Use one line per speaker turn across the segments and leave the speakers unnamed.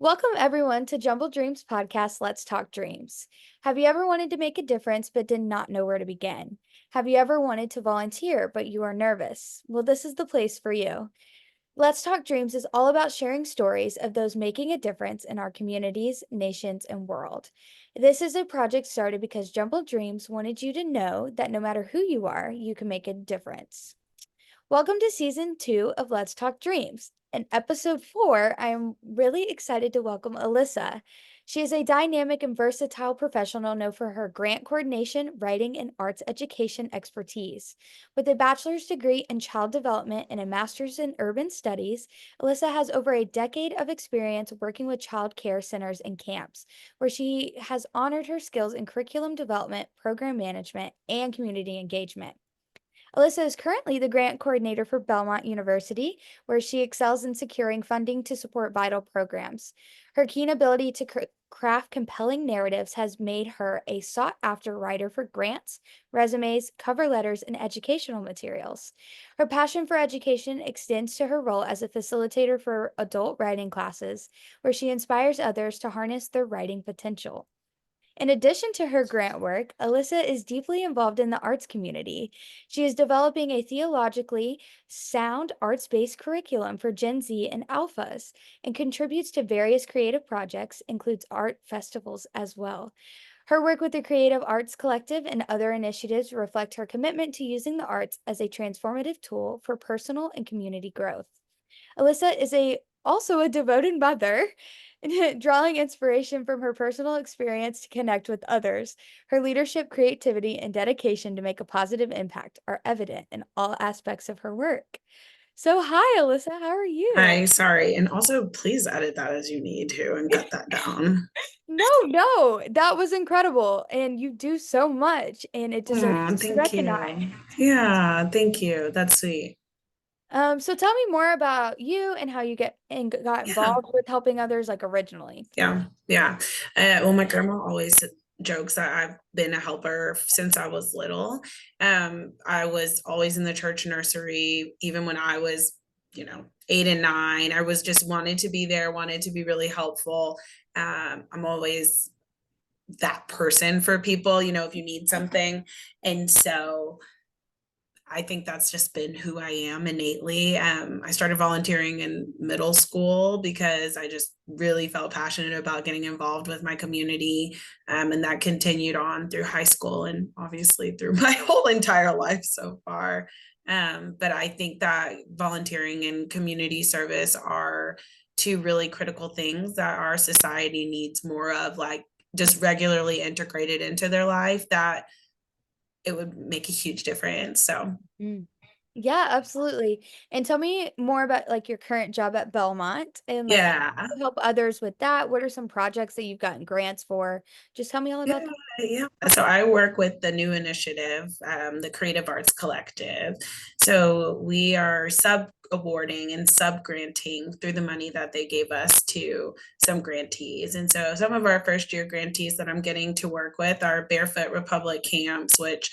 Welcome, everyone, to Jumble Dreams podcast. Let's Talk Dreams. Have you ever wanted to make a difference but did not know where to begin? Have you ever wanted to volunteer but you are nervous? Well, this is the place for you. Let's Talk Dreams is all about sharing stories of those making a difference in our communities, nations, and world. This is a project started because Jumble Dreams wanted you to know that no matter who you are, you can make a difference. Welcome to season 2 of Let's Talk Dreams. In episode 4, I am really excited to welcome Alyssa. She is a dynamic and versatile professional known for her grant coordination, writing, and arts education expertise. With a bachelor's degree in child development and a master's in urban studies, Alyssa has over a decade of experience working with child care centers and camps, where she has honored her skills in curriculum development, program management, and community engagement. Alyssa is currently the grant coordinator for Belmont University, where she excels in securing funding to support vital programs. Her keen ability to craft compelling narratives has made her a sought after writer for grants, resumes, cover letters, and educational materials. Her passion for education extends to her role as a facilitator for adult writing classes, where she inspires others to harness their writing potential. In addition to her grant work, Alyssa is deeply involved in the arts community. She is developing a theologically sound arts based curriculum for Gen Z and Alphas and contributes to various creative projects, includes art festivals as well. Her work with the Creative Arts Collective and other initiatives reflect her commitment to using the arts as a transformative tool for personal and community growth. Alyssa is also a devoted mother, drawing inspiration from her personal experience to connect with others. Her leadership, creativity, and dedication to make a positive impact are evident in all aspects of her work. So, hi, Alyssa. How are you?
Hi, sorry. And also, please edit that as you need to and cut that down.
No, that was incredible. And you do so much, and it deserves
Oh,
to be
thank
recognized.
you. Yeah, thank you. That's sweet.
So tell me more about you and how you got
Yeah,
involved with helping others like originally.
yeah. Well, my grandma always jokes that I've been a helper since I was little. I was always in the church nursery, even when I was, 8 and 9. I was just wanted to be there, wanted to be really helpful. I'm always that person for people, if you need something. And so I think that's just been who I am innately. I started volunteering in middle school because I just really felt passionate about getting involved with my community. And that continued on through high school and obviously through my whole entire life so far. But I think that volunteering and community service are two really critical things that our society needs more of, like just regularly integrated into their life, that it would make a huge difference. So
Mm. Yeah, absolutely. And tell me more about like your current job at Belmont and like
yeah.
you help others with that. What are some projects that you've gotten grants for? Just tell me all
Yeah,
about that.
yeah. So I work with the new initiative, the Creative Arts Collective. So we are sub awarding and sub granting through the money that they gave us to some grantees. And so some of our first year grantees that I'm getting to work with are Barefoot Republic camps, which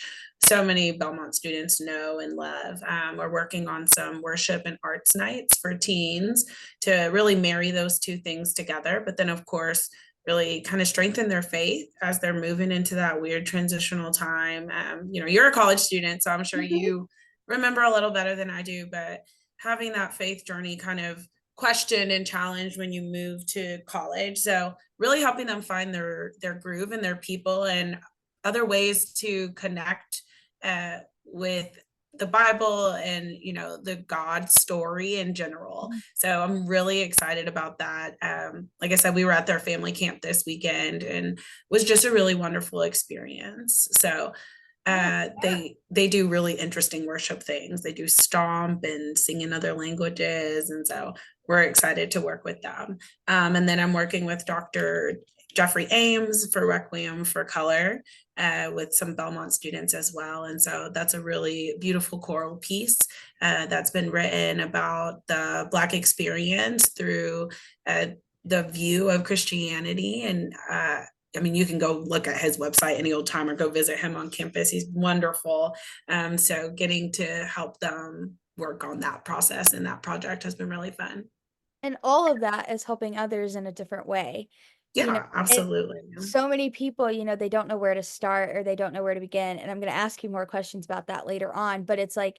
so many Belmont students know and love. We're working on some worship and arts nights for teens to really marry those two things together. But then, of course, really kind of strengthen their faith as they're moving into that weird transitional time. You're a college student, so I'm sure
Mhm.
you remember a little better than I do, but having that faith journey kind of questioned and challenged when you move to college. So really helping them find their groove and their people and other ways to connect with the Bible and the God story in general. So I'm really excited about that. Like I said, we were at their family camp this weekend and was just a really wonderful experience. So
Yeah.
they do really interesting worship things. They do stomp and sing in other languages, and so we're excited to work with them. And then I'm working with Dr. Jeffrey Ames for Requiem for Color with some Belmont students as well. And so that's a really beautiful choral piece that's been written about the Black experience through the view of Christianity. And I mean, you can go look at his website any old time or go visit him on campus. He's wonderful. So getting to help them work on that process and that project has been really fun.
And all of that is helping others in a different way. You know,
Yeah,
and
absolutely.
so many people, they don't know where to start or they don't know where to begin. And I'm going to ask you more questions about that later on, but it's like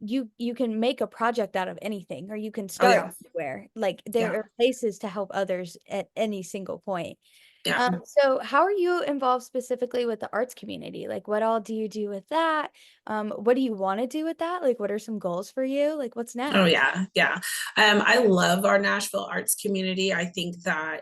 you can make a project out of anything or you can
Oh
start
yeah.
anywhere. Like there
Yeah.
are places to help others at any single point.
Yeah.
So how are you involved specifically with the arts community? Like what all do you do with that? What do you want to do with that? Like what are some goals for you? Like what's
Oh
next?
yeah. Yeah. I love our Nashville arts community. I think that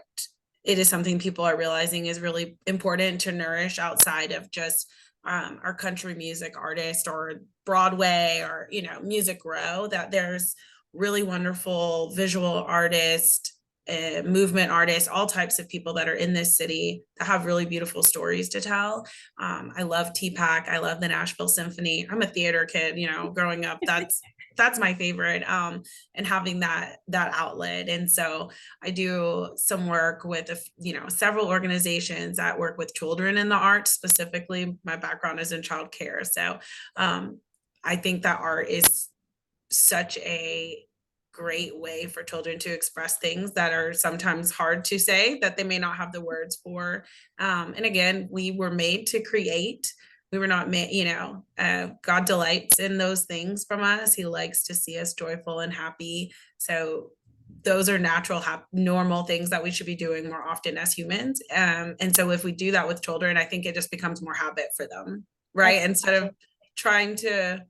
it is something people are realizing is really important to nourish outside of just our country music artist or Broadway or, Music Row, that there's really wonderful visual artists, movement artists, all types of people that are in this city that have really beautiful stories to tell. I love TPAC. I love the Nashville Symphony. I'm a theater kid, growing up. That's my favorite, and having that outlet. And so I do some work with several organizations that work with children in the arts. Specifically, my background is in childcare, so um, I think that art is such a great way for children to express things that are sometimes hard to say, that they may not have the words for. And again, we were made to create. We were not made, God delights in those things from us. He likes to see us joyful and happy. So those are natural, normal things that we should be doing more often as humans. And so if we do that with children, I think it just becomes more habit for them, right? Instead of
Absolutely.
trying to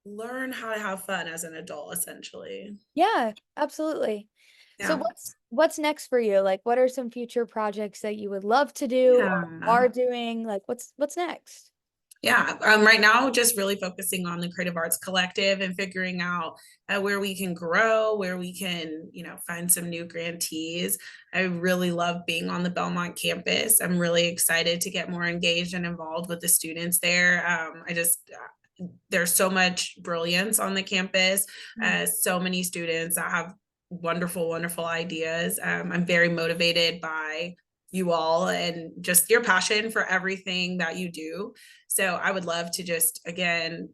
learn how to have fun as an adult, essentially.
Yeah, absolutely. So
Yeah.
what's next for you? Like what are some future projects that you would love to do or
Yeah.
are doing? Like what's next?
Yeah. Right now, just really focusing on the Creative Arts Collective and figuring out where we can grow, where we can, find some new grantees. I really love being on the Belmont campus. I'm really excited to get more engaged and involved with the students there. There's so much brilliance on the campus,
Mm.
so many students that have wonderful, wonderful ideas. I'm very motivated by you all and just your passion for everything that you do. So I would love to just, again,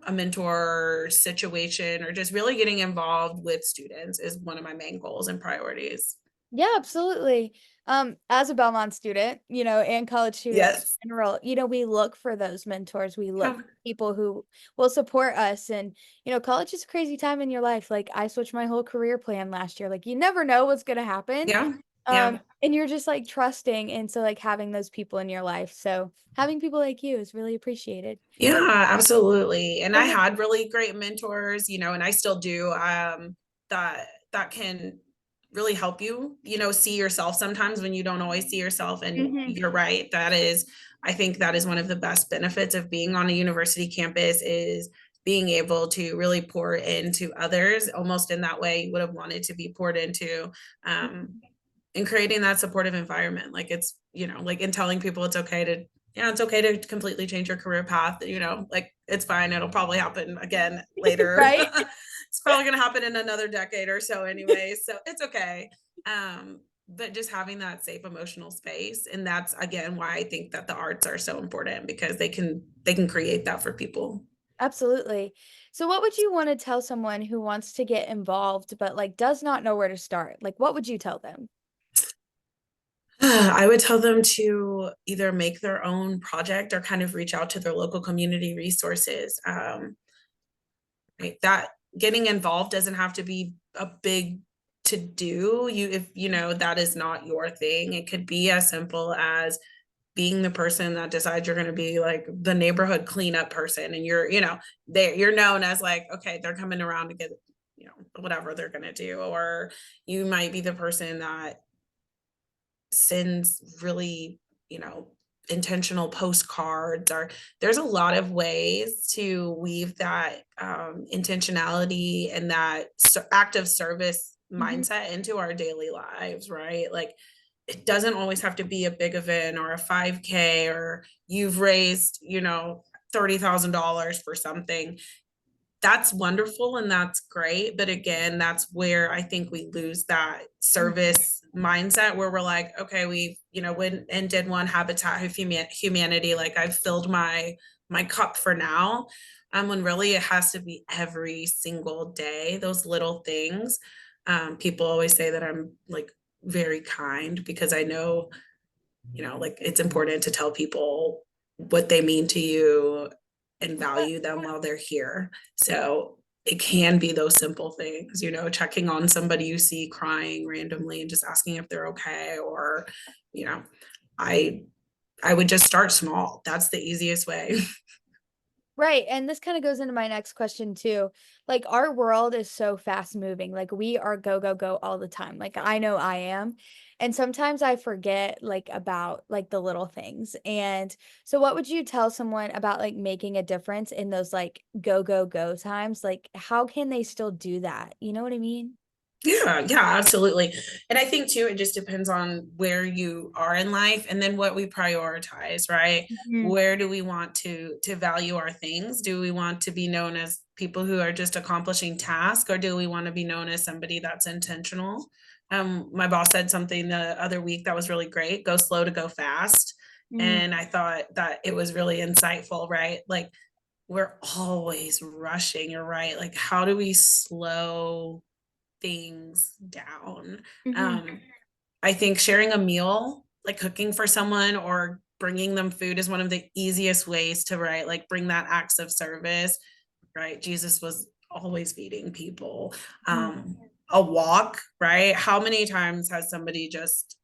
a mentor situation or just really getting involved with students is one of my main goals and priorities.
Yeah, absolutely. As a Belmont student, and college students
Yes.
in general, we look for those mentors. We look
Yeah.
for people who will support us. And, college is a crazy time in your life. Like I switched my whole career plan last year. Like you never know what's gonna happen.
Yeah. Yeah.
And you're just like trusting and so like having those people in your life. So having people like you is really appreciated.
Yeah, absolutely. And I
So
had really great mentors, and I still do, that can really help you, see yourself sometimes when you don't always see yourself. And
Mhm.
you're right. I think that is one of the best benefits of being on a university campus is being able to really pour into others almost in that way you would have wanted to be poured into. And creating that supportive environment, like it's, like in telling people it's okay to, yeah, it's okay to completely change your career path, like it's fine, it'll probably happen again later.
Right?
It's probably going to happen in another decade or so anyway, so it's okay. But just having that safe emotional space, and that's again why I think that the arts are so important, because they can create that for people.
Absolutely. So what would you want to tell someone who wants to get involved but like does not know where to start? Like what would you tell them?
I would tell them to either make their own project or kind of reach out to their local community resources. Right? That getting involved doesn't have to be a big to do. If that is not your thing, it could be as simple as being the person that decides you're going to be like the neighborhood cleanup person, and you're known as like, okay, they're coming around to get whatever they're going to do. Or you might be the person that sends really, you know, intentional postcards. Or there's a lot of ways to weave that intentionality and that act of service
Mhm.
mindset into our daily lives, right? Like it doesn't always have to be a big event or a 5K, or you've raised, $30,000 for something. That's wonderful and that's great. But again, that's where I think we lose that service mindset, where we're like, okay, we, went and did one Habitat of Humanity. Like I've filled my cup for now. When really it has to be every single day, those little things. People always say that I'm like very kind because I know, like it's important to tell people what they mean to you and value them while they're here. So it can be those simple things, checking on somebody you see crying randomly and just asking if they're okay. Or, you know, I I would just start small. That's the easiest way.
Right, and this kinda goes into my next question too. Like, our world is so fast moving, like, we are go, go, go all the time, like, I know I am, and sometimes I forget, like, about, like, the little things, and so what would you tell someone about, like, making a difference in those, like, go, go, go times? Like, how can they still do that? You know what I mean?
Yeah, yeah, absolutely. And I think too, it just depends on where you are in life and then what we prioritize, right?
Mhm,
Where do we want to value our things? Do we want to be known as people who are just accomplishing tasks, or do we want to be known as somebody that's intentional? My boss said something the other week that was really great: go slow to go fast.
mhm,
And I thought that it was really insightful, right? Like we're always rushing, you're right. Like, how do we slow things down?
mhm,
Um, I think sharing a meal, like cooking for someone or bringing them food, is one of the easiest ways to, right, like bring that acts of service, right? Jesus was always feeding people.
mhm.
A walk, right? How many times has somebody just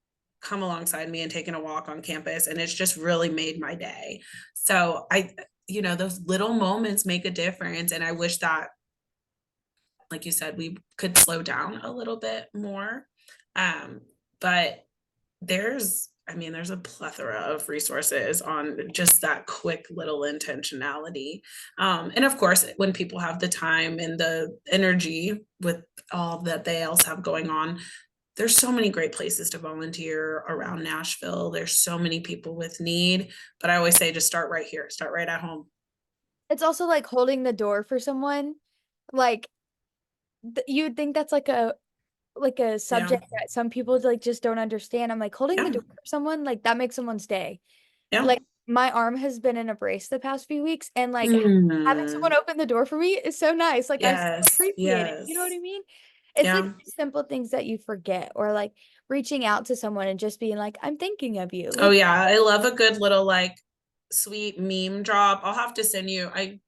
come alongside me and taken a walk on campus and it's just really made my day? So those little moments make a difference. And I wish that, like you said, we could slow down a little bit more. Um, but there's a plethora of resources on just that quick little intentionality. And of course, when people have the time and the energy with all that they else have going on, there's so many great places to volunteer around Nashville. There's so many people with need, but I always say just start right here, start right at home.
It's also like holding the door for someone, like, you'd think that's like a
Yeah.
subject that some people, like, just don't understand. I'm like, holding the
Yeah.
door for someone, like, that makes someone's day.
Yeah.
Like, my arm has been in a brace the past few weeks, and, like, having
Mm.
someone open the door for me is so nice, like, I so
Yes.
appreciate it, you know what
Yes.
I mean? It's, like,
Yeah.
simple things that you forget, or, like, reaching out to someone and just being like, "I'm thinking of you."
Oh
Like,
yeah, I love a good little like sweet meme drop. I'll have to send you. I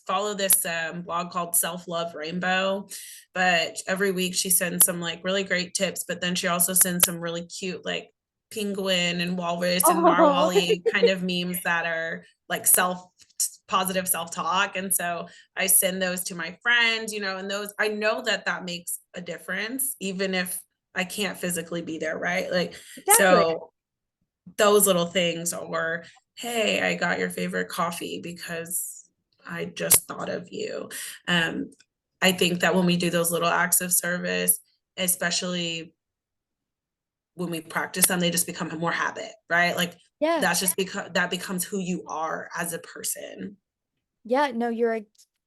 follow this blog called Self Love Rainbow, but every week she sends some like really great tips. But then she also sends some really cute like penguin and walrus and
oh.
narwhal kind of memes that are like positive self talk. And so I send those to my friends, and those, I know that that makes a difference, even if I can't physically be there, right? Like
Exactly.
so those little things. Or hey, I got your favorite coffee because I just thought of you. um, I think that when we do those little acts of service, especially when we practice them, they just become more habit, right? Like
Yeah.
that's just because that becomes who you are as a person.
Yeah, no, you're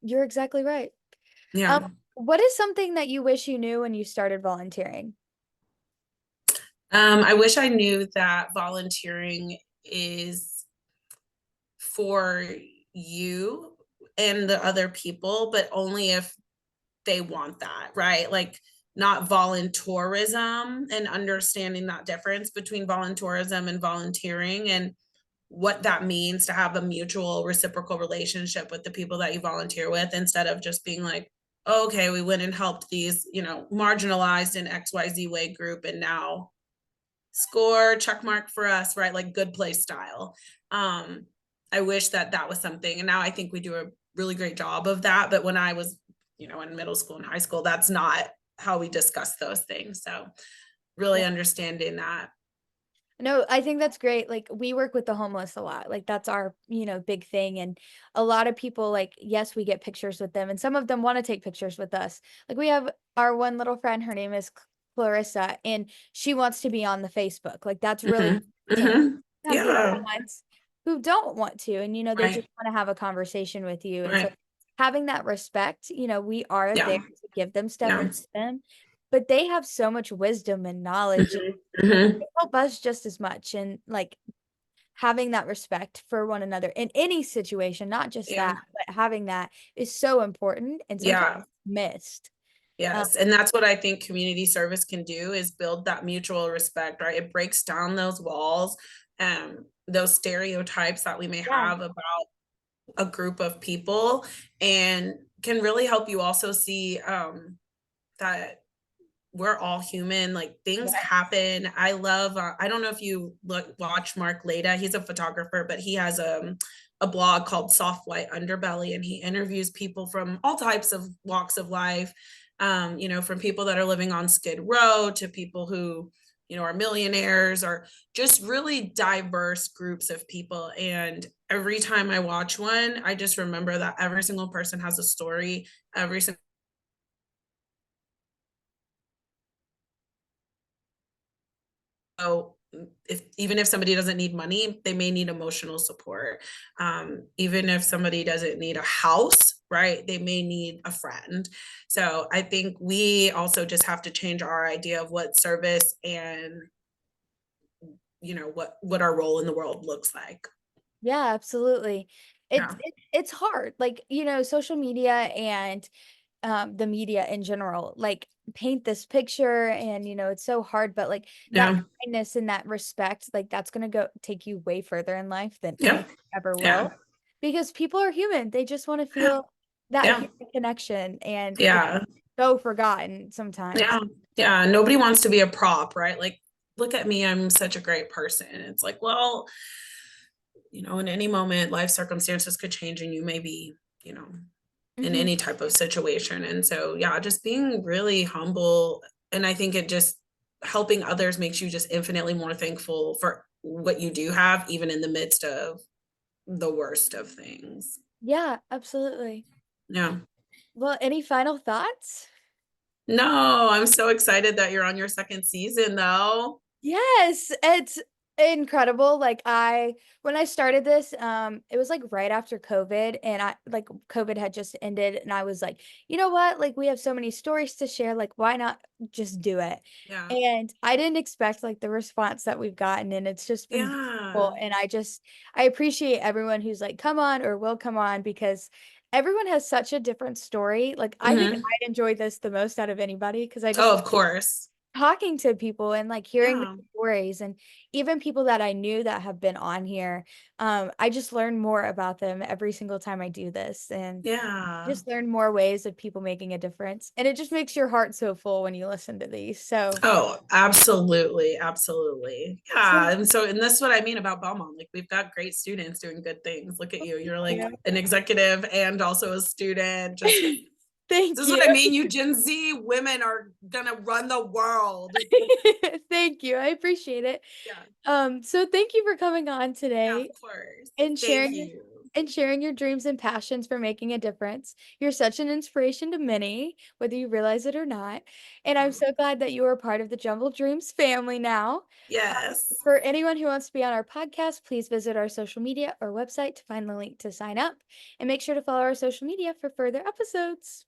exactly right. Um,
Yeah.
what is something that you wish you knew when you started volunteering?
I wish I knew that volunteering is for you and the other people, but only if they want that, right? Like not voluntourism, and understanding that difference between voluntourism and volunteering, and what that means to have a mutual reciprocal relationship with the people that you volunteer with, instead of just being like, oh, okay, we went and helped these, marginalized in XYZ way group, and now score, check mark for us, right? Like good place style. Um, I wish that that was something. And now I think we do a really great job of that. But when I was, in middle school and high school, that's not how we discuss those things. So really understanding that.
No, I think that's great. Like, we work with the homeless a lot. Like, that's our, big thing. And a lot of people, like, yes, we get pictures with them, and some of them want to take pictures with us. Like, we have our one little friend, her name is Clarissa, and she wants to be on the Facebook. Like, that's really
Hmm.
important to her.
Hmm.
We have the other
Yeah.
ones who don't want to, and, they
Right.
just want to have a conversation with you. And so
Right.
having that respect, we are there
Yeah.
to give them stuff
Yeah.
and teach them, but they have so much wisdom and knowledge,
Hmm. Hmm.
help us just as much, and like having that respect for one another in any situation, not just
Yeah.
that, but having that is so important and sometimes
Yeah.
missed.
Yes, and that's what I think community service can do is build that mutual respect, right? It breaks down those walls, those stereotypes that we may
Yeah,
have about a group of people, and can really help you also see that we're all human. Like things
yeah.
happen. I love. I don't know if you watch Mark Leda. He's a photographer, but he has a blog called Soft White Underbelly, and he interviews people from all types of walks of life. From people that are living on Skid Row to people who are millionaires, or just really diverse groups of people. And every time I watch one, I just remember that every single person has a story. Every single So if even if somebody doesn't need money, they may need emotional support. Even if somebody doesn't need a house, right, they may need a friend. So I think we also just have to change our idea of what service and what our role in the world looks like.
Yeah, absolutely. It's
Yeah.
it's hard. Like, social media and the media in general, like paint this picture and it's so hard, but like that
Yeah.
kindness and that respect, like that's gonna go take you way further in life than
Yeah.
anything ever
Yeah.
will. Because people are human. They just want to
Yeah.
feel that
Yeah.
human connection and it's
Yeah.
so forgotten sometimes.
Yeah. Yeah. Nobody wants to be a prop, right? Like, look at me, I'm such a great person. It's like, well, in any moment, life circumstances could change and you may be, you know, in
Hmm.
any type of situation. And so, yeah, just being really humble. And I think it just helping others makes you just infinitely more thankful for what you do have, even in the midst of the worst of things.
Yeah, absolutely.
Yeah.
Well, any final thoughts?
No, I'm so excited that you're on your second season, though.
Yes, it's incredible. Like when I started this, it was like right after COVID and COVID had just ended and I was like, you know what? Like we have so many stories to share, like why not just do it?
Yeah.
And I didn't expect like the response that we've gotten and it's just been
Yeah.
beautiful. And I appreciate everyone who's like come on or will come on because everyone has such a different story. Like I think
Hmm.
I'd enjoy this the most out of anybody because I just
Oh, of course.
talking to people and like hearing
Yeah.
their stories and even people that I knew that have been on here. I just learn more about them every single time I do this and
Yeah.
just learn more ways of people making a difference. And it just makes your heart so full when you listen to these.
Oh, absolutely. Absolutely.
So
Yeah. And this is what I mean about Belmont. Like, we've got great students doing good things. Look at you. You're like
yeah.
an executive and also a student. Just
Thank
this is
you.
what I mean. You Gen Z women are going to run the world.
Thank you. I appreciate it.
Yeah.
So thank you for coming on
Yeah,
today
of course.
and
Thank
sharing
you.
your dreams and passions for making a difference. You're such an inspiration to many, whether you realize it or not. And I'm
Oh,
so glad that you are part of the Jumble Dreams family now.
yes.
For anyone who wants to be on our podcast, please visit our social media or website to find the link to sign up. And make sure to follow our social media for further episodes.